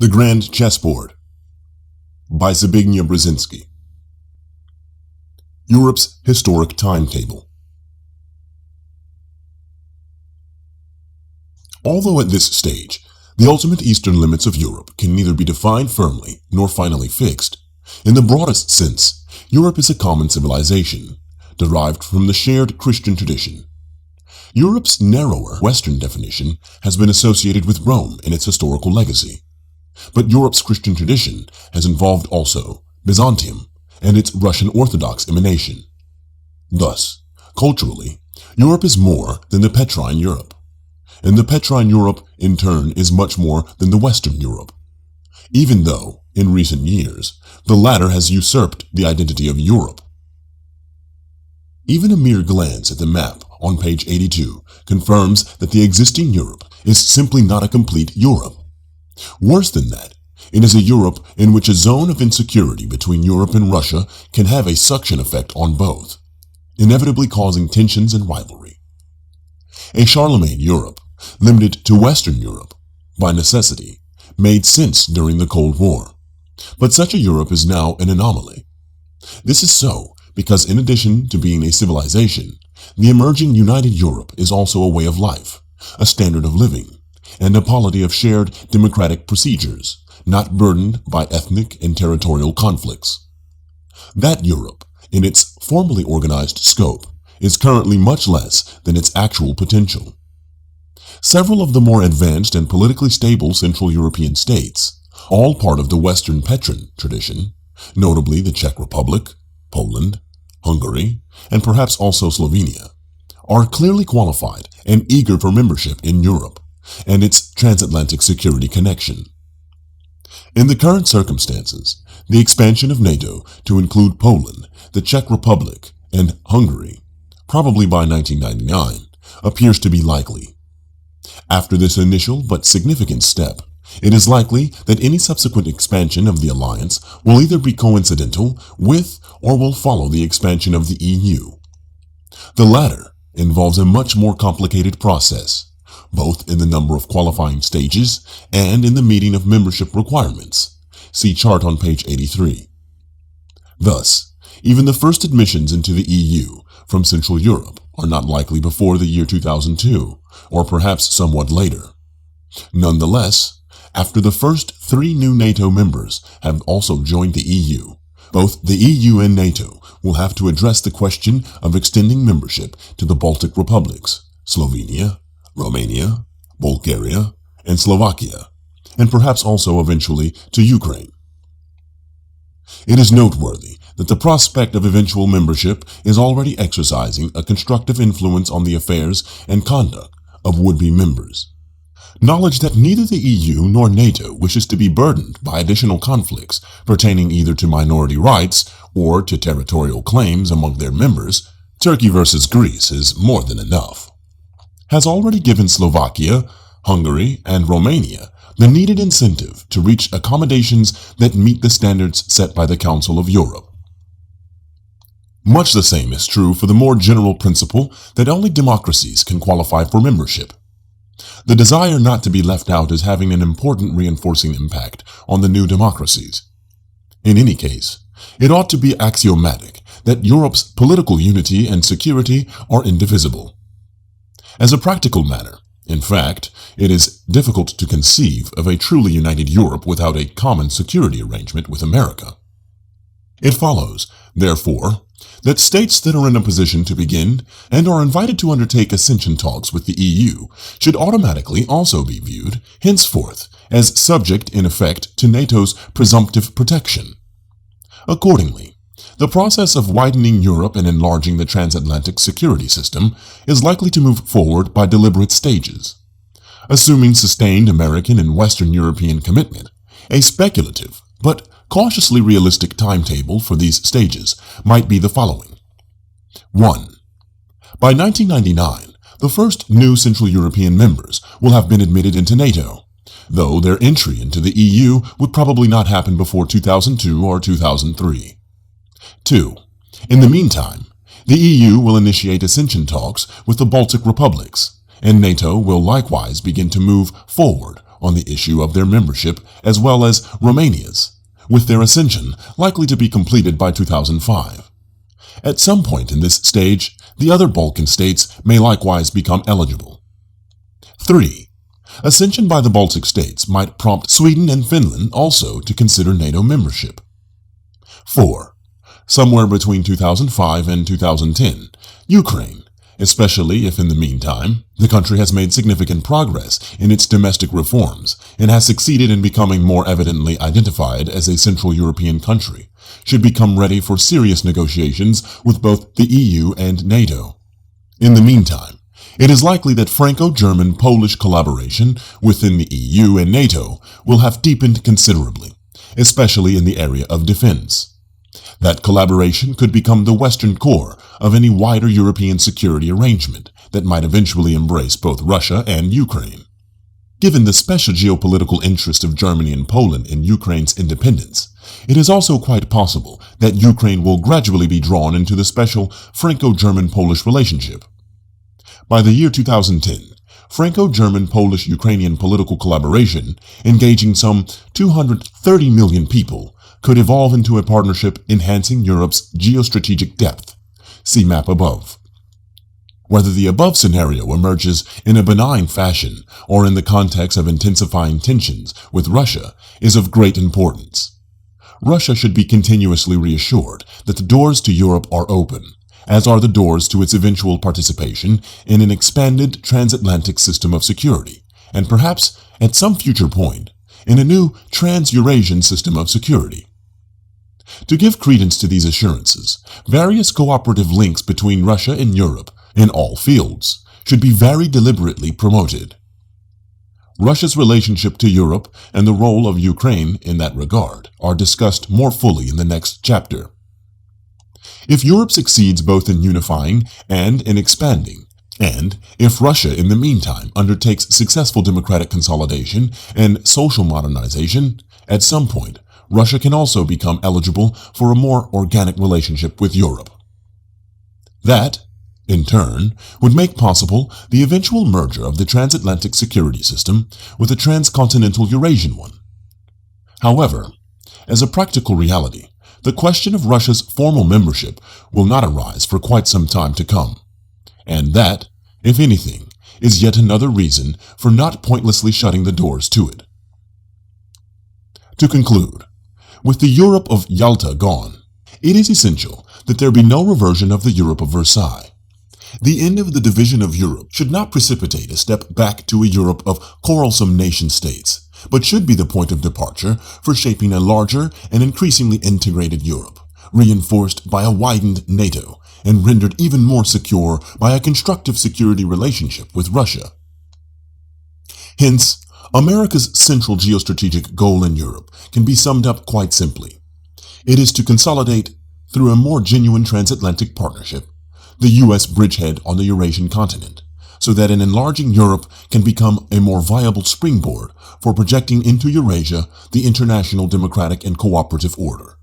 The Grand Chessboard by Zbigniew Brzezinski. Europe's Historic Timetable. Although at this stage, the ultimate eastern limits of Europe can neither be defined firmly nor finally fixed, in the broadest sense, Europe is a common civilization, derived from the shared Christian tradition. Europe's narrower Western definition has been associated with Rome in its historical legacy. But Europe's Christian tradition has involved also Byzantium and its Russian Orthodox emanation. Thus, culturally, Europe is more than the Petrine Europe. And the Petrine Europe, in turn, is much more than the Western Europe. Even though, in recent years, the latter has usurped the identity of Europe. Even a mere glance at the map on page 82 confirms that the existing Europe is simply not a complete Europe. Worse than that, it is a Europe in which a zone of insecurity between Europe and Russia can have a suction effect on both, inevitably causing tensions and rivalry. A Charlemagne Europe, limited to Western Europe, by necessity, made sense during the Cold War. But such a Europe is now an anomaly. This is so because in addition to being a civilization, the emerging United Europe is also a way of life, a standard of living, and a polity of shared democratic procedures, not burdened by ethnic and territorial conflicts. That Europe, in its formally organized scope, is currently much less than its actual potential. Several of the more advanced and politically stable Central European states, all part of the Western Petrine tradition, notably the Czech Republic, Poland, Hungary, and perhaps also Slovenia, are clearly qualified and eager for membership in Europe and its transatlantic security connection. In the current circumstances, the expansion of NATO to include Poland, the Czech Republic, and Hungary, probably by 1999, appears to be likely. After this initial but significant step, it is likely that any subsequent expansion of the alliance will either be coincidental with or will follow the expansion of the EU. The latter involves a much more complicated process, both in the number of qualifying stages and in the meeting of membership requirements. See chart on page 83. Thus, even the first admissions into the EU from Central Europe are not likely before the year 2002, or perhaps somewhat later. Nonetheless, after the first 3 new NATO members have also joined the EU, both the EU and NATO will have to address the question of extending membership to the Baltic republics, Slovenia, Romania, Bulgaria, and Slovakia, and perhaps also eventually to Ukraine. It is noteworthy that the prospect of eventual membership is already exercising a constructive influence on the affairs and conduct of would-be members. Knowledge that neither the EU nor NATO wishes to be burdened by additional conflicts pertaining either to minority rights or to territorial claims among their members, Turkey versus Greece is more than enough, has already given Slovakia, Hungary, and Romania the needed incentive to reach accommodations that meet the standards set by the Council of Europe. Much the same is true for the more general principle that only democracies can qualify for membership. The desire not to be left out is having an important reinforcing impact on the new democracies. In any case, it ought to be axiomatic that Europe's political unity and security are indivisible. As a practical matter, in fact, it is difficult to conceive of a truly united Europe without a common security arrangement with America. It follows, therefore, that states that are in a position to begin and are invited to undertake accession talks with the EU should automatically also be viewed, henceforth, as subject in effect to NATO's presumptive protection. Accordingly, the process of widening Europe and enlarging the transatlantic security system is likely to move forward by deliberate stages. Assuming sustained American and Western European commitment, a speculative but cautiously realistic timetable for these stages might be the following. 1. By 1999, the first new Central European members will have been admitted into NATO, though their entry into the EU would probably not happen before 2002 or 2003. 2. In the meantime, the EU will initiate accession talks with the Baltic republics, and NATO will likewise begin to move forward on the issue of their membership as well as Romania's, with their accession likely to be completed by 2005. At some point in this stage, the other Balkan states may likewise become eligible. 3. Accession by the Baltic states might prompt Sweden and Finland also to consider NATO membership. 4. Somewhere between 2005 and 2010, Ukraine, especially if in the meantime the country has made significant progress in its domestic reforms and has succeeded in becoming more evidently identified as a Central European country, should become ready for serious negotiations with both the EU and NATO. In the meantime, it is likely that Franco-German-Polish collaboration within the EU and NATO will have deepened considerably, especially in the area of defense. That collaboration could become the Western core of any wider European security arrangement that might eventually embrace both Russia and Ukraine. Given the special geopolitical interest of Germany and Poland in Ukraine's independence, it is also quite possible that Ukraine will gradually be drawn into the special Franco-German-Polish relationship. By the year 2010, Franco-German-Polish-Ukrainian political collaboration, engaging some 230 million people, could evolve into a partnership enhancing Europe's geostrategic depth. See map above. Whether the above scenario emerges in a benign fashion or in the context of intensifying tensions with Russia is of great importance. Russia should be continuously reassured that the doors to Europe are open, as are the doors to its eventual participation in an expanded transatlantic system of security, and perhaps, at some future point, in a new trans-Eurasian system of security. To give credence to these assurances, various cooperative links between Russia and Europe in all fields should be very deliberately promoted. Russia's relationship to Europe and the role of Ukraine in that regard are discussed more fully in the next chapter. If Europe succeeds both in unifying and in expanding, and if Russia in the meantime undertakes successful democratic consolidation and social modernization, at some point Russia can also become eligible for a more organic relationship with Europe. That, in turn, would make possible the eventual merger of the transatlantic security system with the transcontinental Eurasian one. However, as a practical reality, the question of Russia's formal membership will not arise for quite some time to come, and that, if anything, is yet another reason for not pointlessly shutting the doors to it. To conclude, with the Europe of Yalta gone, it is essential that there be no reversion of the Europe of Versailles. The end of the division of Europe should not precipitate a step back to a Europe of quarrelsome nation-states, but should be the point of departure for shaping a larger and increasingly integrated Europe, reinforced by a widened NATO and rendered even more secure by a constructive security relationship with Russia. Hence, America's central geostrategic goal in Europe can be summed up quite simply. It is to consolidate, through a more genuine transatlantic partnership, the U.S. bridgehead on the Eurasian continent, so that an enlarging Europe can become a more viable springboard for projecting into Eurasia the international democratic and cooperative order.